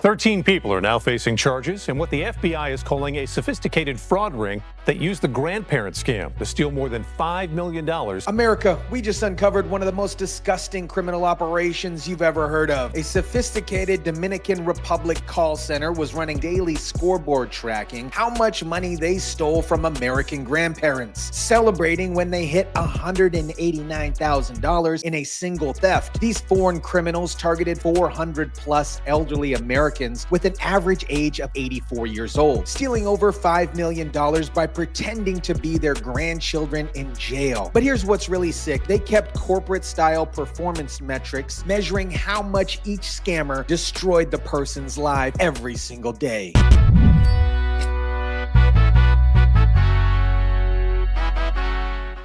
13 people are now facing charges in what the FBI is calling a sophisticated fraud ring that used the grandparent scam to steal more than $5 million. America, we just uncovered one of the most disgusting criminal operations you've ever heard of. A sophisticated Dominican Republic call center was running daily scoreboard tracking how much money they stole from American grandparents, celebrating when they hit $189,000 in a single theft. These foreign criminals targeted 400 plus elderly Americans with an average age of 84 years old, stealing over $5 million by pretending to be their grandchildren in jail. But here's what's really sick. They kept corporate-style performance metrics, measuring how much each scammer destroyed the person's life every single day.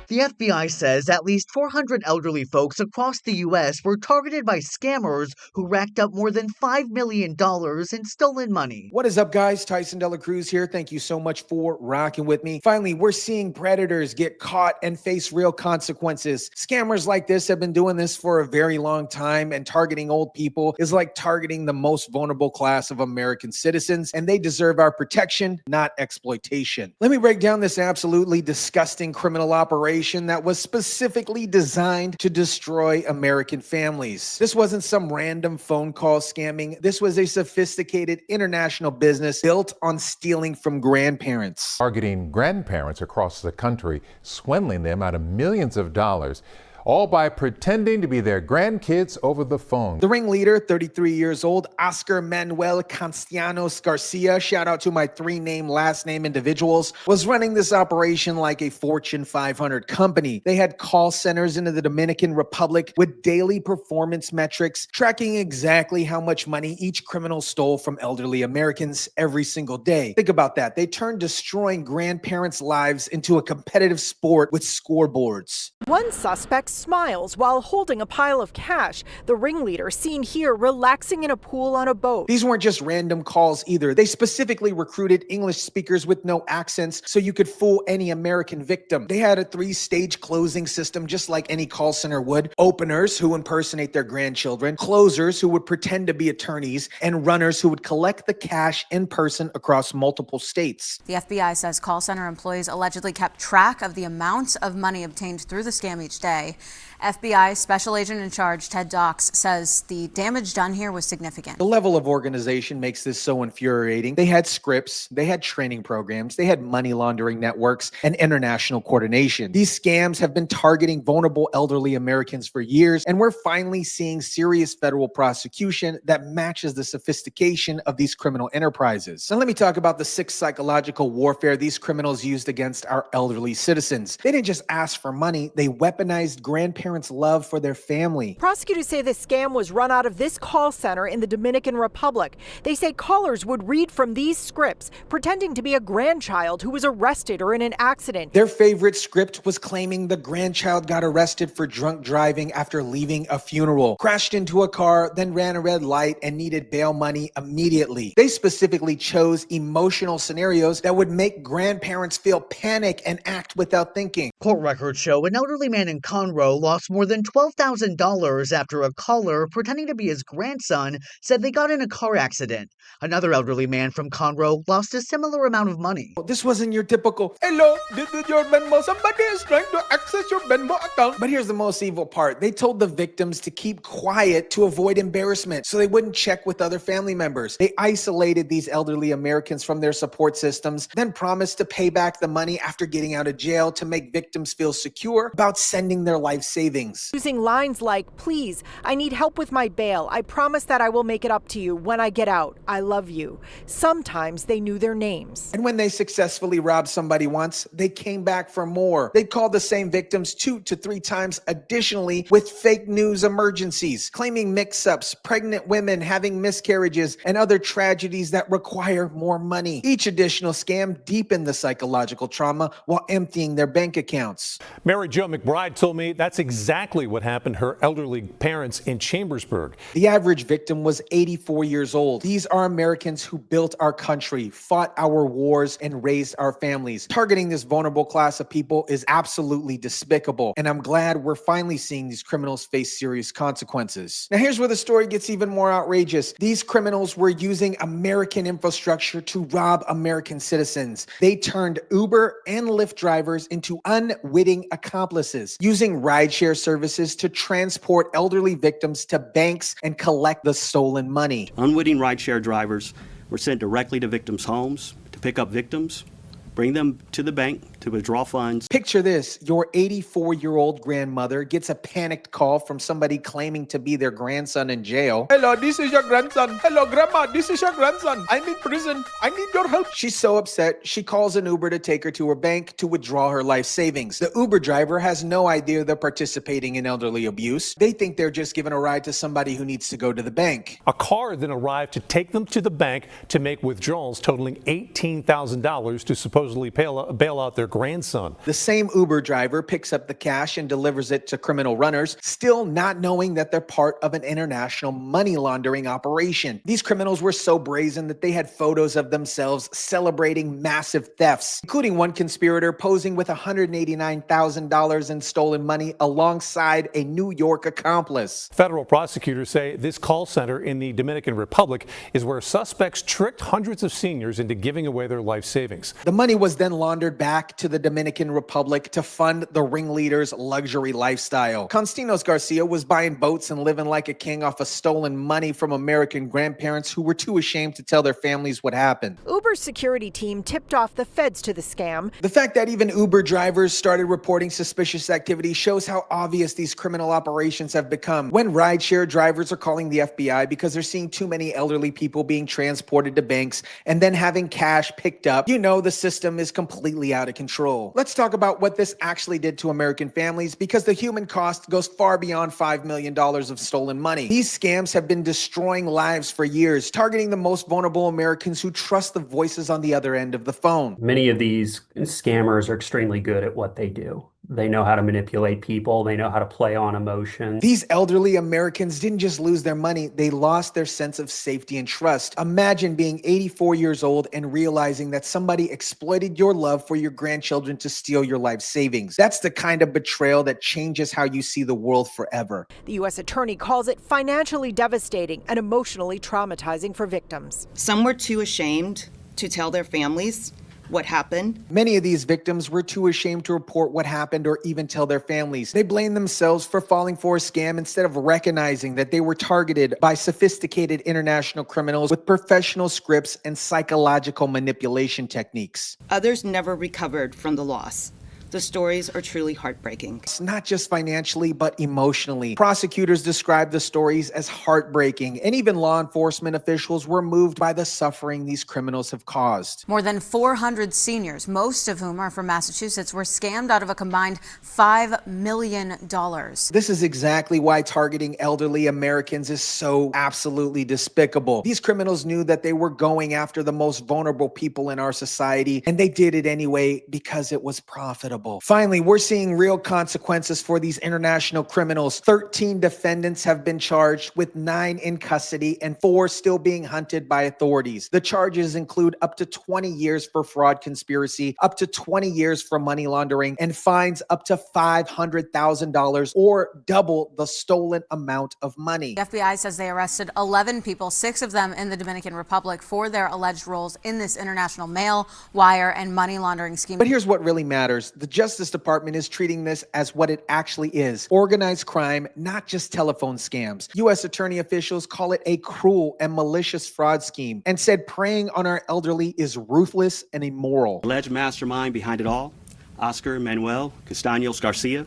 The FBI says at least 400 elderly folks across the U.S. were targeted by scammers who racked up more than $5 million in stolen money. What is up, guys? Tyson Dela Cruz here. Thank you so much for rocking with me. Finally, we're seeing predators get caught and face real consequences. Scammers like this have been doing this for a very long time, and targeting old people is like targeting the most vulnerable class of American citizens, and they deserve our protection, not exploitation. Let me break down this absolutely disgusting criminal operation that was specifically designed to destroy American families. This wasn't some random phone call scamming. This was a sophisticated international business built on stealing from grandparents. Targeting grandparents across the country, swindling them out of millions of dollars, all by pretending to be their grandkids over the phone. The ringleader, 33 years old, Oscar Manuel Castellanos Garcia, shout out to my three-name, last-name individuals, was running this operation like a Fortune 500 company. They had call centers in the Dominican Republic with daily performance metrics, tracking exactly how much money each criminal stole from elderly Americans every single day. Think about that. They turned destroying grandparents' lives into a competitive sport with scoreboards. One suspect smiles while holding a pile of cash. The ringleader seen here relaxing in a pool on a boat. These weren't just random calls either. They specifically recruited English speakers with no accents so you could fool any American victim. They had a 3-stage closing system just like any call center would. Openers who impersonate their grandchildren, closers who would pretend to be attorneys, and runners who would collect the cash in person across multiple states. The FBI says call center employees allegedly kept track of the amount of money obtained through the scam each day. FBI Special Agent in Charge Ted Docks says the damage done here was significant. The level of organization makes this so infuriating. They had scripts, they had training programs, they had money laundering networks, and international coordination. These scams have been targeting vulnerable elderly Americans for years, and we're finally seeing serious federal prosecution that matches the sophistication of these criminal enterprises. Now let me talk about the sick psychological warfare these criminals used against our elderly citizens. They didn't just ask for money, they weaponized grandparents' love for their family. Prosecutors say the scam was run out of this call center in the Dominican Republic. They say callers would read from these scripts, pretending to be a grandchild who was arrested or in an accident. Their favorite script was claiming the grandchild got arrested for drunk driving after leaving a funeral, crashed into a car, then ran a red light and needed bail money immediately. They specifically chose emotional scenarios that would make grandparents feel panic and act without thinking. Court records show an elderly man in Conroe lost more than $12,000 after a caller, pretending to be his grandson, said they got in a car accident. Another elderly man from Conroe lost a similar amount of money. This wasn't your typical, hello, this is your Venmo. Somebody is trying to access your Venmo account. But here's the most evil part. They told the victims to keep quiet to avoid embarrassment so they wouldn't check with other family members. They isolated these elderly Americans from their support systems, then promised to pay back the money after getting out of jail to make victims feel secure about sending their life savings. Using lines like, please, I need help with my bail. I promise that I will make it up to you when I get out. I love you. Sometimes they knew their names. And when they successfully robbed somebody once, they came back for more. They called the same victims 2 to 3 times additionally with fake news emergencies, claiming mix-ups, pregnant women having miscarriages, and other tragedies that require more money. Each additional scam deepened the psychological trauma while emptying their bank accounts. Mary Jo McBride told me that's exactly exactly what happened to her elderly parents in Chambersburg. The average victim was 84 years old. These are Americans who built our country, fought our wars, and raised our families. Targeting this vulnerable class of people is absolutely despicable, and I'm glad we're finally seeing these criminals face serious consequences. Now, here's where the story gets even more outrageous. These criminals were using American infrastructure to rob American citizens. They turned Uber and Lyft drivers into unwitting accomplices, using rideshare services to transport elderly victims to banks and collect the stolen money. Unwitting rideshare drivers were sent directly to victims' homes to pick up victims, bring them to the bank to withdraw funds. Picture this, your 84-year-old grandmother gets a panicked call from somebody claiming to be their grandson in jail. Hello, this is your grandson. Hello, grandma, this is your grandson. I'm in prison. I need your help. She's so upset, she calls an Uber to take her to her bank to withdraw her life savings. The Uber driver has no idea they're participating in elderly abuse. They think they're just giving a ride to somebody who needs to go to the bank. A car then arrived to take them to the bank to make withdrawals totaling $18,000 to supposedly bail out their grandson. The same Uber driver picks up the cash and delivers it to criminal runners, still not knowing that they're part of an international money laundering operation. These criminals were so brazen that they had photos of themselves celebrating massive thefts, including one conspirator posing with $189,000 in stolen money alongside a New York accomplice. Federal prosecutors say this call center in the Dominican Republic is where suspects tricked hundreds of seniors into giving away their life savings. The money was then laundered back to the Dominican Republic to fund the ringleader's luxury lifestyle. Constantinos Garcia was buying boats and living like a king off of stolen money from American grandparents who were too ashamed to tell their families what happened. Uber's security team tipped off the feds to the scam. The fact that even Uber drivers started reporting suspicious activity shows how obvious these criminal operations have become. When rideshare drivers are calling the FBI because they're seeing too many elderly people being transported to banks and then having cash picked up, you know the system is completely out of control. Let's talk about what this actually did to American families, because the human cost goes far beyond $5 million of stolen money. These scams have been destroying lives for years, targeting the most vulnerable Americans who trust the voices on the other end of the phone. Many of these scammers are extremely good at what they do. They know how to manipulate people. They know how to play on emotions. These elderly Americans didn't just lose their money, they lost their sense of safety and trust. Imagine being 84 years old and realizing that somebody exploited your love for your grandchildren to steal your life savings. That's the kind of betrayal that changes how you see the world forever. The U.S. attorney calls it financially devastating and emotionally traumatizing for victims. Some were too ashamed to tell their families what happened. Many of these victims were too ashamed to report what happened or even tell their families. They blamed themselves for falling for a scam instead of recognizing that they were targeted by sophisticated international criminals with professional scripts and psychological manipulation techniques. Others never recovered from the loss. The stories are truly heartbreaking. It's not just financially, but emotionally. Prosecutors described the stories as heartbreaking, and even law enforcement officials were moved by the suffering these criminals have caused. More than 400 seniors, most of whom are from Massachusetts, were scammed out of a combined $5 million. This is exactly why targeting elderly Americans is so absolutely despicable. These criminals knew that they were going after the most vulnerable people in our society, and they did it anyway because it was profitable. Finally, we're seeing real consequences for these international criminals. 13 defendants have been charged, with 9 in custody and 4 still being hunted by authorities. The charges include up to 20 years for fraud conspiracy, up to 20 years for money laundering, and fines up to $500,000 or double the stolen amount of money. The FBI says they arrested 11 people, 6 of them in the Dominican Republic, for their alleged roles in this international mail, wire, and money laundering scheme. But here's what really matters. The Justice Department is treating this as what it actually is: organized crime, not just telephone scams. U.S. attorney officials call it a cruel and malicious fraud scheme and said preying on our elderly is ruthless and immoral. Alleged mastermind behind it all, Oscar Manuel Castaños Garcia,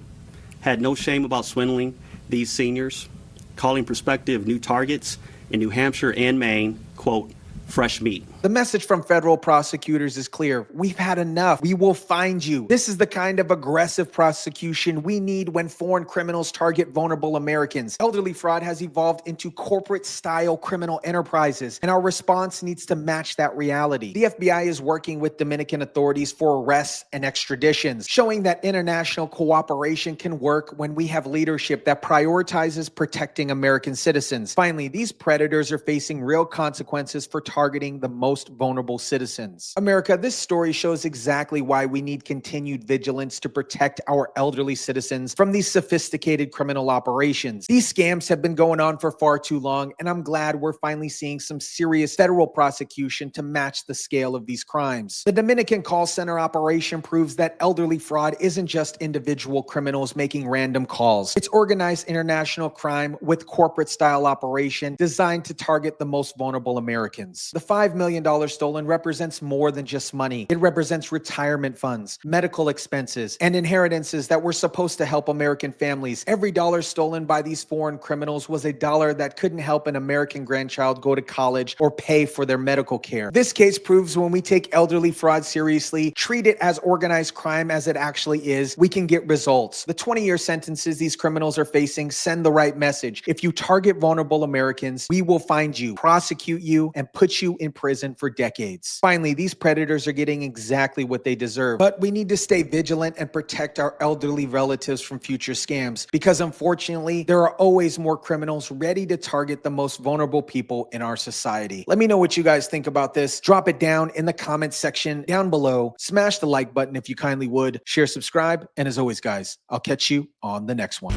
had no shame about swindling these seniors, calling prospective new targets in New Hampshire and Maine, quote, fresh meat. The message from federal prosecutors is clear. We've had enough. We will find you. This is the kind of aggressive prosecution we need when foreign criminals target vulnerable Americans. Elderly fraud has evolved into corporate-style criminal enterprises, and our response needs to match that reality. The FBI is working with Dominican authorities for arrests and extraditions, showing that international cooperation can work when we have leadership that prioritizes protecting American citizens. Finally, these predators are facing real consequences for targeting the most vulnerable citizens. America, this story shows exactly why we need continued vigilance to protect our elderly citizens from these sophisticated criminal operations. These scams have been going on for far too long, and I'm glad we're finally seeing some serious federal prosecution to match the scale of these crimes. The Dominican call center operation proves that elderly fraud isn't just individual criminals making random calls. It's organized international crime with corporate-style operation designed to target the most vulnerable Americans. The $5 million stolen represents more than just money. It represents retirement funds, medical expenses, and inheritances that were supposed to help American families. Every dollar stolen by these foreign criminals was a dollar that couldn't help an American grandchild go to college or pay for their medical care. This case proves when we take elderly fraud seriously, treat it as organized crime as it actually is, we can get results. The 20-year sentences these criminals are facing send the right message. If you target vulnerable Americans, we will find you, prosecute you, and put you in prison for decades. Finally, these predators are getting exactly what they deserve, but we need to stay vigilant and protect our elderly relatives from future scams, because unfortunately, there are always more criminals ready to target the most vulnerable people in our society. Let me know what you guys think about this. Drop it down in the comments section down below. Smash the like button if you kindly would. Share, subscribe, and as always, guys, I'll catch you on the next one.